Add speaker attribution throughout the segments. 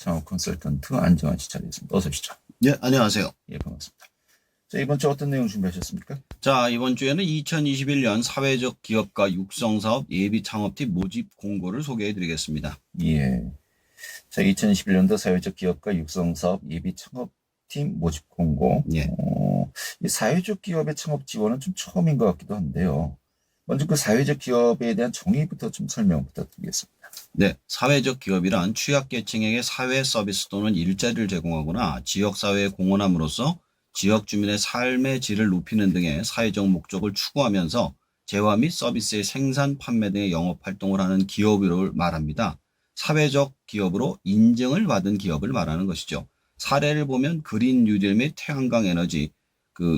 Speaker 1: 창업 컨설턴트 안정환 씨 자리했습니다. 어서 오시죠.
Speaker 2: 네, 안녕하세요.
Speaker 1: 예, 반갑습니다. 자, 이번 주 어떤 내용 준비하셨습니까?
Speaker 2: 자, 이번 주에는 2021년 사회적 기업가 육성사업 예비 창업팀 모집 공고를 소개해 드리겠습니다.
Speaker 1: 예. 자, 2021년도 사회적 기업가 육성사업 예비 창업팀 모집 공고.
Speaker 2: 예.
Speaker 1: 이 사회적 기업의 창업 지원은 좀 처음인 것 같기도 한데요. 먼저 그 사회적 기업에 대한 정의부터 좀 설명 부탁드리겠습니다.
Speaker 2: 네, 사회적 기업이란 취약계층에게 사회 서비스 또는 일자리를 제공하거나 지역사회에 공헌함으로써 지역 주민의 삶의 질을 높이는 등의 사회적 목적을 추구하면서 재화 및 서비스의 생산, 판매 등의 영업활동을 하는 기업을 말합니다. 사회적 기업으로 인증을 받은 기업을 말하는 것이죠. 사례를 보면 그린 뉴딜 및 태양광 에너지,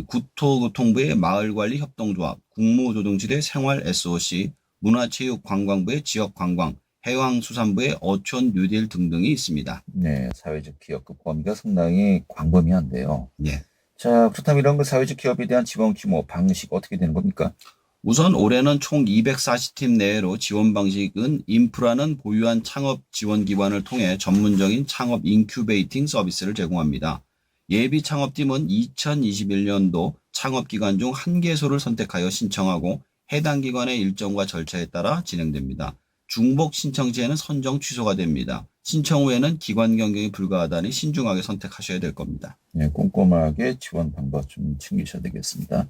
Speaker 2: 국토교통부의 마을관리 협동조합, 국무조정실의 생활 SOC, 문화체육관광부의 지역관광, 해왕수산부의 어촌 뉴딜 등등이 있습니다.
Speaker 1: 네, 사회적 기업 그 범위가 상당히 광범위한데요.
Speaker 2: 예.
Speaker 1: 자, 그렇다면 이런 그 사회적 기업에 대한 지원 규모, 방식 어떻게 되는 겁니까?
Speaker 2: 우선 올해는 총 240팀 내외로 지원 방식은 인프라는 보유한 창업 지원 기관을 통해 전문적인 창업 인큐베이팅 서비스를 제공합니다. 예비 창업팀은 2021년도 창업기관 중 한 개소를 선택하여 신청하고 해당 기관의 일정과 절차에 따라 진행됩니다. 중복 신청 시에는 선정 취소가 됩니다. 신청 후에는 기관 변경이 불가하다니 신중하게 선택하셔야 될 겁니다.
Speaker 1: 네, 꼼꼼하게 지원 방법 좀 챙기셔야 되겠습니다.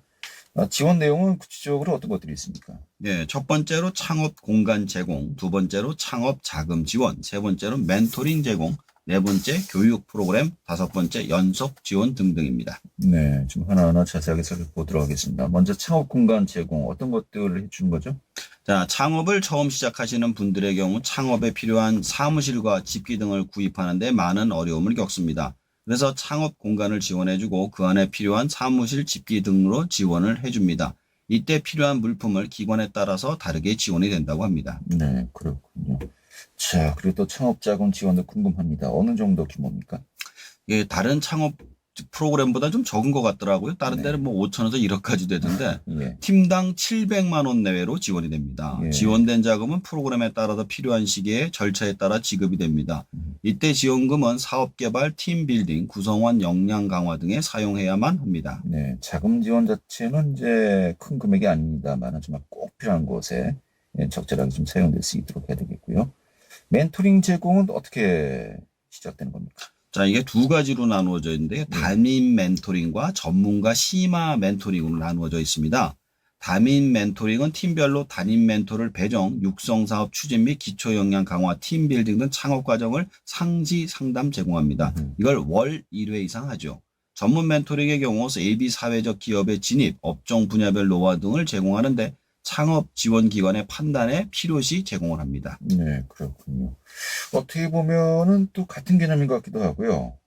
Speaker 1: 지원 내용은 구체적으로 어떤 것들이 있습니까?
Speaker 2: 네, 첫 번째로 창업 공간 제공, 두 번째로 창업 자금 지원, 세 번째로 멘토링 제공, 네 번째 교육 프로그램, 다섯 번째 연속 지원 등등입니다.
Speaker 1: 네, 좀 하나하나 자세하게 살펴보도록 하겠습니다. 먼저 창업 공간 제공 어떤 것들을 해주는 거죠?
Speaker 2: 자, 창업을 처음 시작하시는 분들의 경우 창업에 필요한 사무실과 집기 등을 구입하는 데 많은 어려움을 겪습니다. 그래서 창업 공간을 지원해주고 그 안에 필요한 사무실, 집기 등으로 지원을 해줍니다. 이때 필요한 물품을 기관에 따라서 다르게 지원이 된다고 합니다.
Speaker 1: 네, 그렇군요. 자, 그리고 또 창업 자금 지원도 궁금합니다. 어느 정도 규모입니까?
Speaker 2: 예, 다른 창업 프로그램보다 좀 적은 것 같더라고요. 다른 데는 뭐 5천에서 1억까지 되던데
Speaker 1: 예.
Speaker 2: 팀당 700만 원 내외로 지원이 됩니다.
Speaker 1: 예.
Speaker 2: 지원된 자금은 프로그램에 따라서 필요한 시기에 절차에 따라 지급이 됩니다. 이때 지원금은 사업개발, 팀빌딩, 구성원 역량 강화 등에 사용해야만 합니다.
Speaker 1: 네, 자금 지원 자체는 이제 큰 금액이 아닙니다만 정말 꼭 필요한 곳에 적절하게 좀 사용될 수 있도록 해야 되겠고요. 멘토링 제공은 어떻게 시작되는 겁니까?
Speaker 2: 자, 이게 두 가지로 나누어져 있는데요. 담임 멘토링과 전문가 심화 멘토링으로 나누어져 있습니다. 담임 멘토링은 팀별로 담임 멘토를 배정, 육성 사업 추진 및 기초 역량 강화, 팀 빌딩 등 창업 과정을 상시 상담 제공합니다. 이걸 월 1회 이상 하죠. 전문 멘토링의 경우 예비 사회적 기업의 진입, 업종 분야별 노하우 등을 제공하는데 창업 지원 기관의 판단에 필요시 제공을 합니다.
Speaker 1: 네, 그렇군요. 어떻게 보면은 또 같은 개념인 것 같기도 하고요.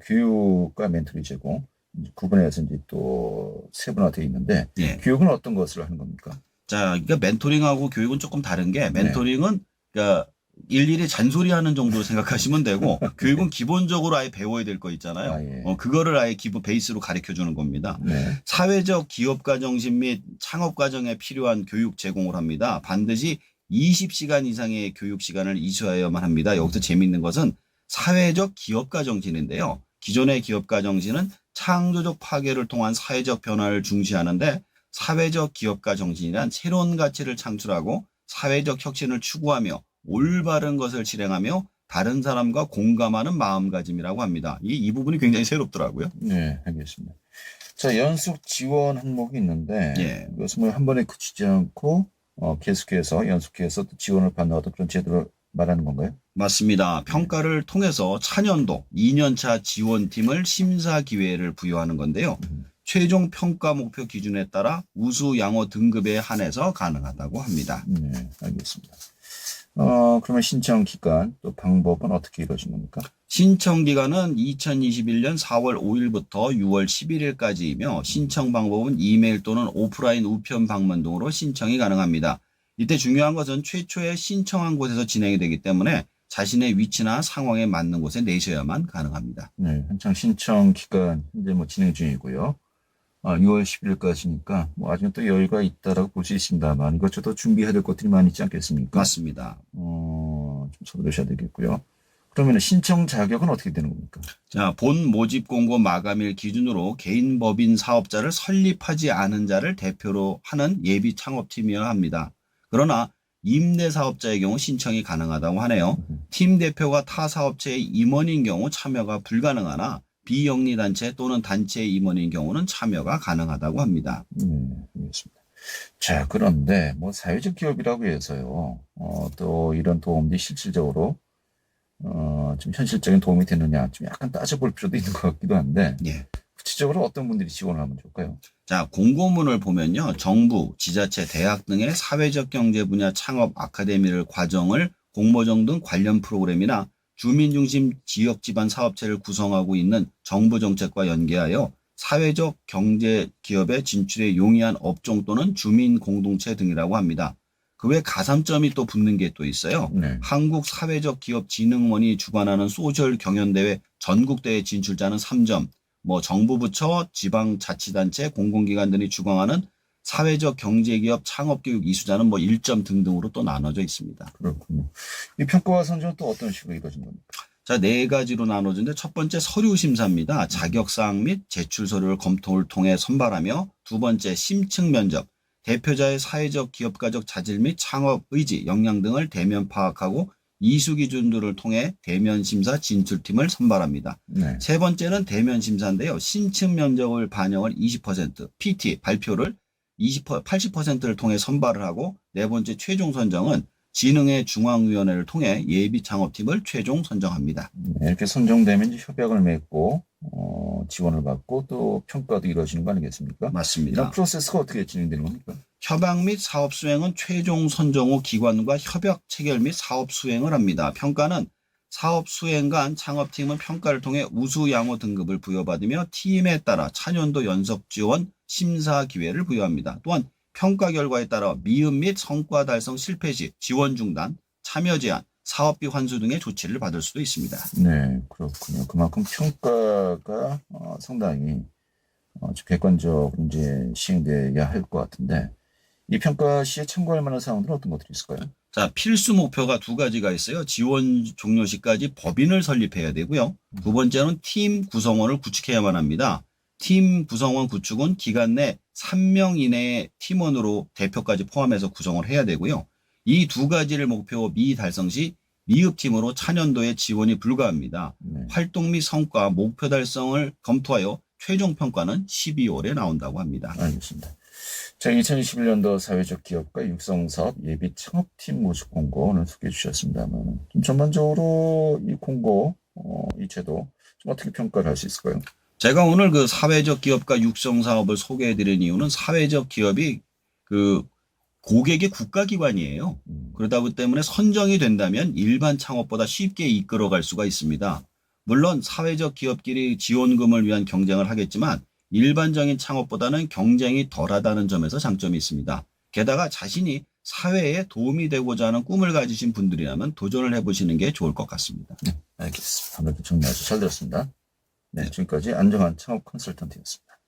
Speaker 1: 교육과 멘토링 제공 구분해서 이제 또 세분화되어 있는데
Speaker 2: 예.
Speaker 1: 교육은 어떤 것을 하는 겁니까?
Speaker 2: 자, 그러니까 멘토링하고 교육은 조금 다른 게 멘토링은 그러니까 일일이 잔소리하는 정도로 생각하시면 되고 교육은 기본적으로 아예 배워야 될 거 있잖아요.
Speaker 1: 아, 예.
Speaker 2: 그거를 아예 기본 베이스로 가르쳐 주는 겁니다.
Speaker 1: 네.
Speaker 2: 사회적 기업가 정신 및 창업 과정에 필요한 교육 제공을 합니다. 반드시 20시간 이상의 교육 시간을 이수하여야만 합니다. 여기서 재미있는 것은 사회적 기업가 정신인데요. 기존의 기업가 정신은 창조적 파괴를 통한 사회적 변화를 중시하는데 사회적 기업가 정신이란 새로운 가치를 창출하고 사회적 혁신을 추구하며 올바른 것을 실행하며 다른 사람과 공감하는 마음가짐이라고 합니다. 이 부분이 굉장히 새롭더라고요.
Speaker 1: 네, 알겠습니다. 자, 연속 지원 항목이 있는데
Speaker 2: 예.
Speaker 1: 이것은 뭐 한 번에 그치지 않고 계속해서 연속해서 또 지원을 받는 그런 제도를 말하는 건가요?
Speaker 2: 맞습니다. 평가를 통해서 차년도 2년차 지원팀을 심사 기회를 부여하는 건데요. 최종 평가 목표 기준에 따라 우수 양호 등급에 한해서 가능하다고 합니다.
Speaker 1: 네, 알겠습니다. 그러면 신청 기간 또 방법은 어떻게 이루어진 겁니까?
Speaker 2: 신청 기간은 2021년 4월 5일부터 6월 11일까지이며 신청 방법은 이메일 또는 오프라인 우편 방문 등으로 신청이 가능합니다. 이때 중요한 것은 최초에 신청한 곳에서 진행이 되기 때문에 자신의 위치나 상황에 맞는 곳에 내셔야만 가능합니다.
Speaker 1: 네, 한창 신청 기간 현재 뭐 진행 중이고요. 6월 10일까지니까 뭐 아직 또 여유가 있다라고 볼 수 있습니다만 이것저것 준비해야 될 것들이 많이 있지 않겠습니까?
Speaker 2: 맞습니다.
Speaker 1: 좀 서두르셔야 되겠고요. 그러면 신청 자격은 어떻게 되는 겁니까?
Speaker 2: 자, 본 모집 공고 마감일 기준으로 개인 법인 사업자를 설립하지 않은 자를 대표로 하는 예비 창업팀이어야 합니다. 그러나 임대 사업자의 경우 신청이 가능하다고 하네요. 팀 대표가 타 사업체의 임원인 경우 참여가 불가능하나 비영리 단체 또는 단체의 임원인 경우는 참여가 가능하다고 합니다.
Speaker 1: 네, 알겠습니다. 자, 그런데 뭐 사회적 기업이라고 해서요, 또 이런 도움들이 실질적으로 좀 현실적인 도움이 되느냐, 좀 약간 따져볼 필요도 있는 것 같기도 한데,
Speaker 2: 예.
Speaker 1: 구체적으로 어떤 분들이 지원을 하면 좋을까요?
Speaker 2: 자, 공고문을 보면요. 정부, 지자체, 대학 등의 사회적 경제 분야 창업 아카데미를 과정을 공모전 등 관련 프로그램이나 주민 중심 지역 기반 사업체를 구성하고 있는 정부 정책과 연계하여 사회적 경제 기업의 진출에 용이한 업종 또는 주민 공동체 등이라고 합니다. 그 외 가산점이 또 붙는 게 또 있어요.
Speaker 1: 네.
Speaker 2: 한국 사회적 기업 진흥원이 주관하는 소셜 경연대회 전국대회 진출자는 3점, 뭐 정부 부처, 지방자치단체, 공공기관들이 주관하는 사회적 경제기업 창업교육 이수자는 뭐 1점 등등으로 또 나눠져 있습니다.
Speaker 1: 그렇군요. 이 평가와 선정은 또 어떤 식으로 이루어진 겁니까?
Speaker 2: 자, 네 가지로 나눠지는데 첫 번째 서류 심사입니다. 자격사항 및 제출 서류를 검토를 통해 선발하며 두 번째 심층 면접, 대표자의 사회적 기업가적 자질 및 창업 의지, 역량 등을 대면 파악하고 이수 기준들을 통해 대면 심사 진출팀을 선발합니다.
Speaker 1: 네.
Speaker 2: 세 번째는 대면 심사인데요. 신층 면접을 반영을 20%, PT 발표를 80%를 통해 선발을 하고 네 번째 최종 선정은 진흥회 중앙위원회를 통해 예비 창업팀을 최종 선정합니다.
Speaker 1: 네, 이렇게 선정되면 이제 협약을 맺고 지원을 받고 또 평가도 이루어지는 거 아니겠습니까?
Speaker 2: 맞습니다.
Speaker 1: 이런 프로세스가 어떻게 진행되는 겁니까?
Speaker 2: 협약 및 사업 수행은 최종 선정 후 기관과 협약 체결 및 사업 수행을 합니다. 평가는 사업 수행 간 창업팀은 평가를 통해 우수 양호 등급을 부여받으며 팀에 따라 차년도 연속 지원 심사 기회를 부여합니다. 또한 평가 결과에 따라 미흡 및 성과 달성 실패 시 지원 중단, 참여 제한, 사업비 환수 등의 조치를 받을 수도 있습니다.
Speaker 1: 네, 그렇군요. 그만큼 평가가 상당히 좀 객관적으로 이제 시행돼야 할 것 같은데 이 평가 시에 참고할 만한 사항들은 어떤 것들이 있을까요?
Speaker 2: 자, 필수 목표가 두 가지가 있어요. 지원 종료 시까지 법인을 설립해야 되고요. 두 번째는 팀 구성원을 구축해야만 합니다. 팀 구성원 구축은 기간 내 3명 이내의 팀원으로 대표까지 포함해서 구성을 해야 되고요. 이 두 가지를 목표 미달성 시 미흡팀으로 차년도에 지원이 불가합니다.
Speaker 1: 네.
Speaker 2: 활동 및 성과, 목표 달성을 검토하여 최종 평가는 12월에 나온다고 합니다.
Speaker 1: 알겠습니다. 자, 2021년도 사회적 기업가 육성사업 예비 창업팀 모집 공고 오늘 소개해 주셨습니다만 좀 전반적으로 이 공고, 이 제도 좀 어떻게 평가를 할 수 있을까요?
Speaker 2: 제가 오늘 그 사회적 기업가 육성 사업을 소개해 드린 이유는 사회적 기업이 그 고객이 국가기관이에요. 그러다 보기 때문에 선정이 된다면 일반 창업보다 쉽게 이끌어갈 수가 있습니다. 물론 사회적 기업끼리 지원금을 위한 경쟁을 하겠지만 일반적인 창업보다는 경쟁이 덜하다는 점에서 장점이 있습니다. 게다가 자신이 사회에 도움이 되고자 하는 꿈을 가지신 분들이라면 도전을 해보시는 게 좋을 것 같습니다.
Speaker 1: 알겠습니다. 오늘도 정리 아주 잘 들었습니다. 네, 지금까지 안정환 창업 컨설턴트였습니다.